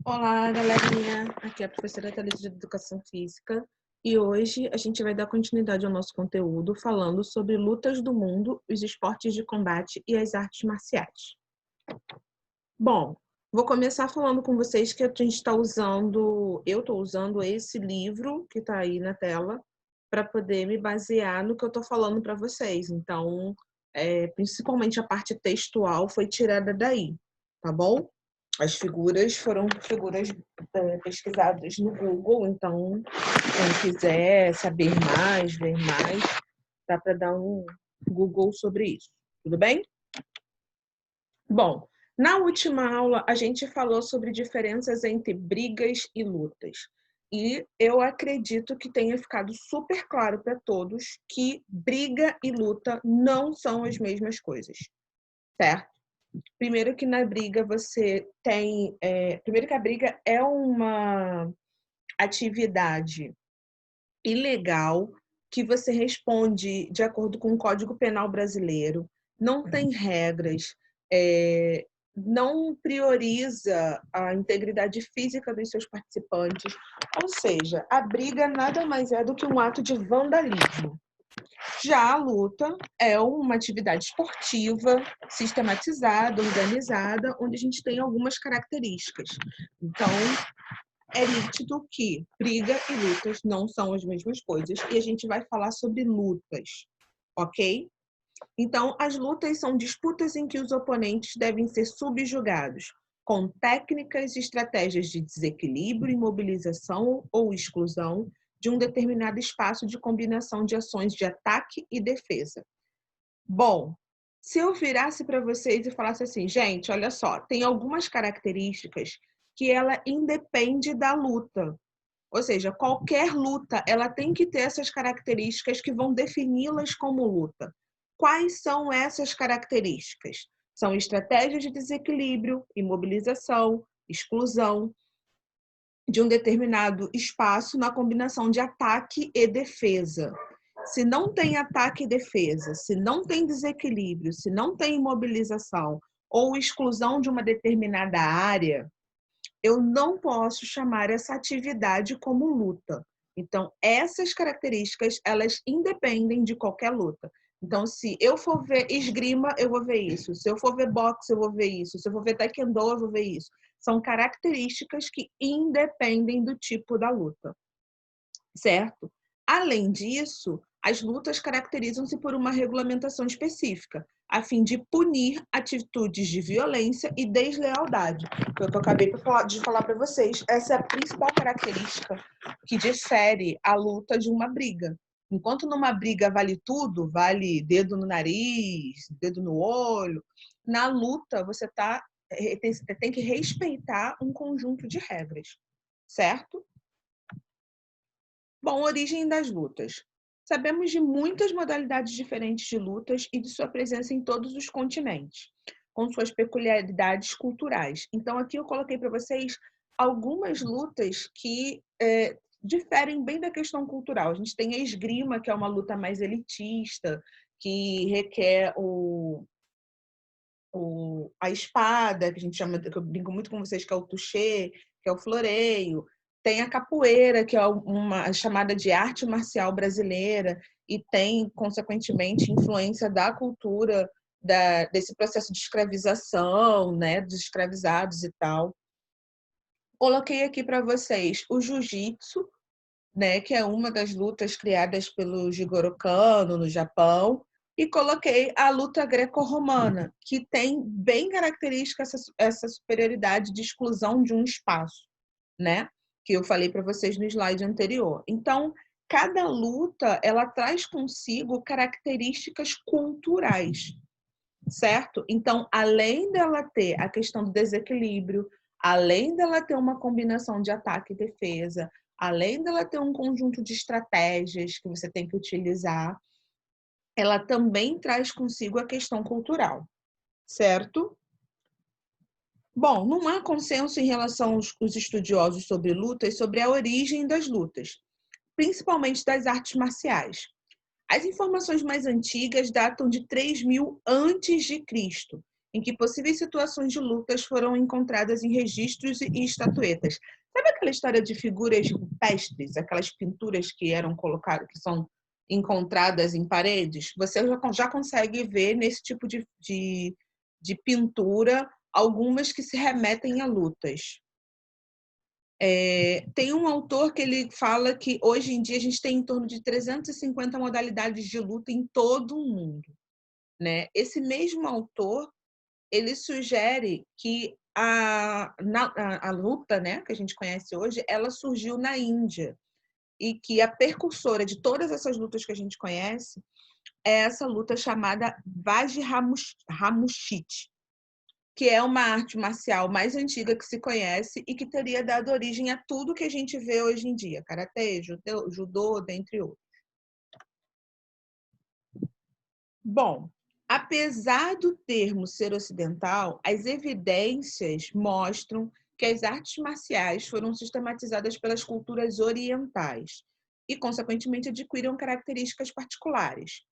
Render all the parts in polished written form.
Olá, galerinha! Aqui é a professora Thalita de Educação Física e hoje a gente vai dar continuidade ao nosso conteúdo falando sobre lutas do mundo, os esportes de combate e as artes marciais. Bom, vou começar falando com vocês que eu estou usando esse livro que está aí na tela para poder me basear no que eu estou falando para vocês. Então, principalmente a parte textual foi tirada daí, tá bom? As figuras foram figuras pesquisadas no Google, então quem quiser saber mais, ver mais, dá para dar um Google sobre isso, tudo bem? Bom, na última aula a gente falou sobre diferenças entre brigas e lutas. E eu acredito que tenha ficado super claro para todos que briga e luta não são as mesmas coisas, certo? Primeiro que na briga você tem... primeiro que a briga é uma atividade ilegal que você responde de acordo com o Código Penal brasileiro, não tem regras, não prioriza a integridade física dos seus participantes, ou seja, a briga nada mais é do que um ato de vandalismo. Já a luta é uma atividade esportiva, sistematizada, organizada, onde a gente tem algumas características. Então, é nítido que briga e lutas não são as mesmas coisas e a gente vai falar sobre lutas, ok? Então, as lutas são disputas em que os oponentes devem ser subjugados com técnicas e estratégias de desequilíbrio, imobilização ou exclusão de um determinado espaço de combinação de ações de ataque e defesa. Bom, se eu virasse para vocês e falasse assim, gente, olha só, tem algumas características que ela independe da luta. Ou seja, qualquer luta, ela tem que ter essas características que vão defini-las como luta. Quais são essas características? São estratégias de desequilíbrio, imobilização, exclusão de um determinado espaço na combinação de ataque e defesa. Se não tem ataque e defesa, se não tem desequilíbrio, se não tem imobilização ou exclusão de uma determinada área, eu não posso chamar essa atividade como luta. Então, essas características, elas independem de qualquer luta. Então, se eu for ver esgrima, eu vou ver isso. Se eu for ver boxe, eu vou ver isso. Se eu for ver taekwondo, eu vou ver isso. São características que independem do tipo da luta, certo? Além disso, as lutas caracterizam-se por uma regulamentação específica, a fim de punir atitudes de violência e deslealdade. Que eu acabei de falar para vocês, essa é a principal característica que difere a luta de uma briga. Enquanto numa briga vale tudo, vale dedo no nariz, dedo no olho, na luta você tem que respeitar um conjunto de regras, certo? Bom, origem das lutas. Sabemos de muitas modalidades diferentes de lutas e de sua presença em todos os continentes, com suas peculiaridades culturais. Então, aqui eu coloquei para vocês algumas lutas que diferem bem da questão cultural. A gente tem a esgrima, que é uma luta mais elitista, que requer a espada, que a gente chama, que eu brinco muito com vocês, que é o touché, que é o floreio. Tem a capoeira, que é uma chamada de arte marcial brasileira, e tem, consequentemente, influência da cultura desse processo de escravização, né, dos escravizados e tal. Coloquei aqui para vocês o jiu-jitsu, né, que é uma das lutas criadas pelo Jigoro Kano no Japão, e coloquei a luta greco-romana, que tem bem característica essa superioridade de exclusão de um espaço, né? Que eu falei para vocês no slide anterior. Então, cada luta, ela traz consigo características culturais, certo? Então, além dela ter a questão do desequilíbrio, além dela ter uma combinação de ataque e defesa, além dela ter um conjunto de estratégias que você tem que utilizar, ela também traz consigo a questão cultural, certo? Bom, não há consenso em relação aos estudiosos sobre lutas sobre a origem das lutas, principalmente das artes marciais. As informações mais antigas datam de 3000 antes de Cristo em que possíveis situações de lutas foram encontradas em registros e estatuetas. Sabe aquela história de figuras rupestres, aquelas pinturas que eram colocadas, que são encontradas em paredes? Você já consegue ver nesse tipo de pintura algumas que se remetem a lutas. Tem um autor que ele fala que hoje em dia a gente tem em torno de 350 modalidades de luta em todo o mundo, né? Esse mesmo autor, ele sugere que a luta, né, que a gente conhece hoje, ela surgiu na Índia e que a precursora de todas essas lutas que a gente conhece é essa luta chamada Vajramushiti, que é uma arte marcial mais antiga que se conhece e que teria dado origem a tudo que a gente vê hoje em dia, karatê, judô, dentre outros. Bom, apesar do termo ser ocidental, as evidências mostram que as artes marciais foram sistematizadas pelas culturas orientais e, consequentemente, adquiriram características particulares.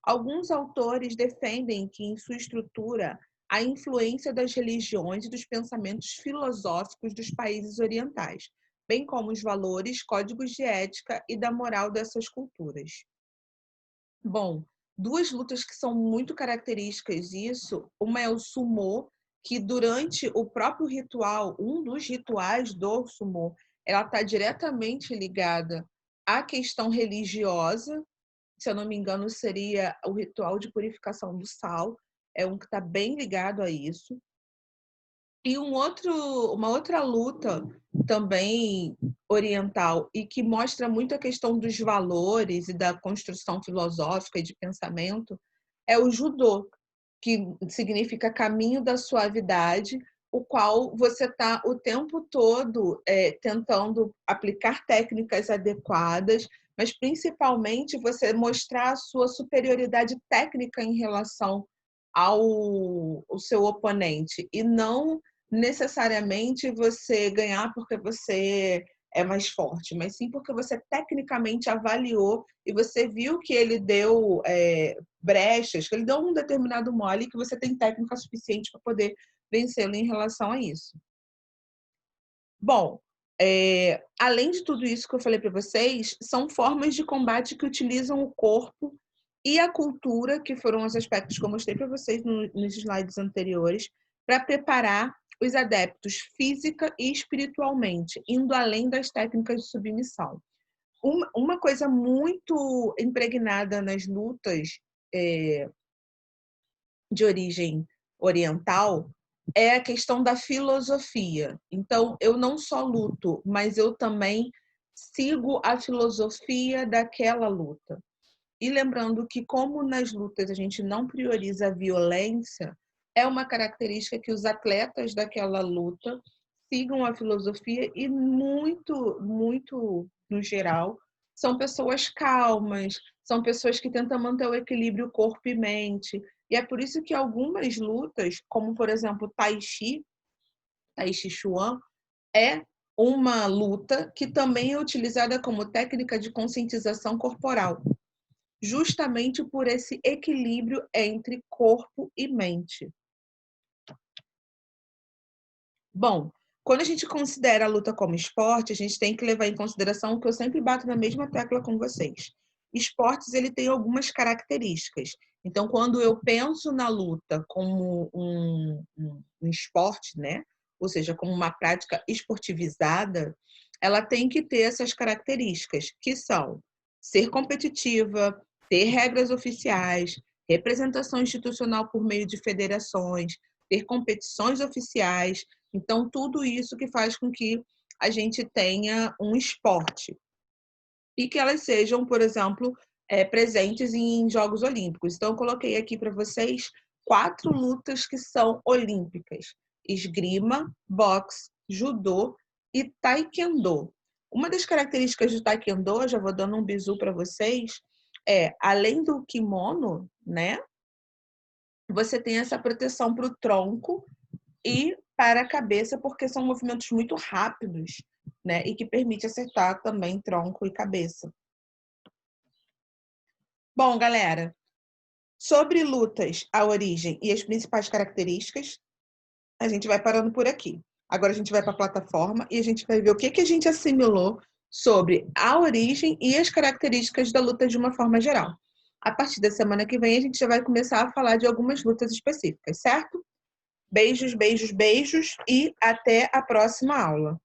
Alguns autores defendem que, em sua estrutura, a influência das religiões e dos pensamentos filosóficos dos países orientais, bem como os valores, códigos de ética e da moral dessas culturas. Bom, duas lutas que são muito características disso, uma é o sumô, que durante o próprio ritual, um dos rituais do sumô, ela está diretamente ligada à questão religiosa. Se eu não me engano, seria o ritual de purificação do sal, é um que está bem ligado a isso. E uma outra luta também oriental e que mostra muito a questão dos valores e da construção filosófica e de pensamento é o judô, que significa caminho da suavidade, o qual você está o tempo todo tentando aplicar técnicas adequadas, mas principalmente você mostrar a sua superioridade técnica em relação ao seu oponente e não necessariamente você ganhar porque você é mais forte, mas sim porque você tecnicamente avaliou e você viu que ele deu brechas, que ele deu um determinado mole, que você tem técnica suficiente para poder vencê-lo em relação a isso. Bom, além de tudo isso que eu falei para vocês, são formas de combate que utilizam o corpo e a cultura, que foram os aspectos que eu mostrei para vocês nos slides anteriores, para preparar os adeptos física e espiritualmente, indo além das técnicas de submissão. Uma coisa muito impregnada nas lutas de origem oriental é a questão da filosofia. Então, eu não só luto, mas eu também sigo a filosofia daquela luta. E lembrando que, como nas lutas a gente não prioriza a violência, é uma característica que os atletas daquela luta sigam a filosofia e muito, no geral, são pessoas calmas, são pessoas que tentam manter o equilíbrio corpo e mente. E é por isso que algumas lutas, como por exemplo Tai Chi Chuan, é uma luta que também é utilizada como técnica de conscientização corporal, justamente por esse equilíbrio entre corpo e mente. Bom, quando a gente considera a luta como esporte, a gente tem que levar em consideração o que eu sempre bato na mesma tecla com vocês. Esportes, ele tem algumas características. Então, quando eu penso na luta como um esporte, né? Ou seja, como uma prática esportivizada, ela tem que ter essas características, que são ser competitiva, ter regras oficiais, representação institucional por meio de federações, ter competições oficiais. Então, tudo isso que faz com que a gente tenha um esporte. E que elas sejam, por exemplo, presentes em Jogos Olímpicos. Então, eu coloquei aqui para vocês 4 lutas que são olímpicas: esgrima, boxe, judô e taekwondo. Uma das características do taekwondo, já vou dando um bizu para vocês, além do kimono, né? Você tem essa proteção para o tronco e para a cabeça, porque são movimentos muito rápidos, né? E que permite acertar também tronco e cabeça. Bom, galera, Sobre lutas, a origem e as principais características, a gente vai parando por aqui. Agora a gente vai para a plataforma e a gente vai ver o que a gente assimilou sobre a origem e as características da luta de uma forma geral. A partir da semana que vem, a gente já vai começar a falar de algumas lutas específicas, certo? Beijos, beijos, beijos e até a próxima aula.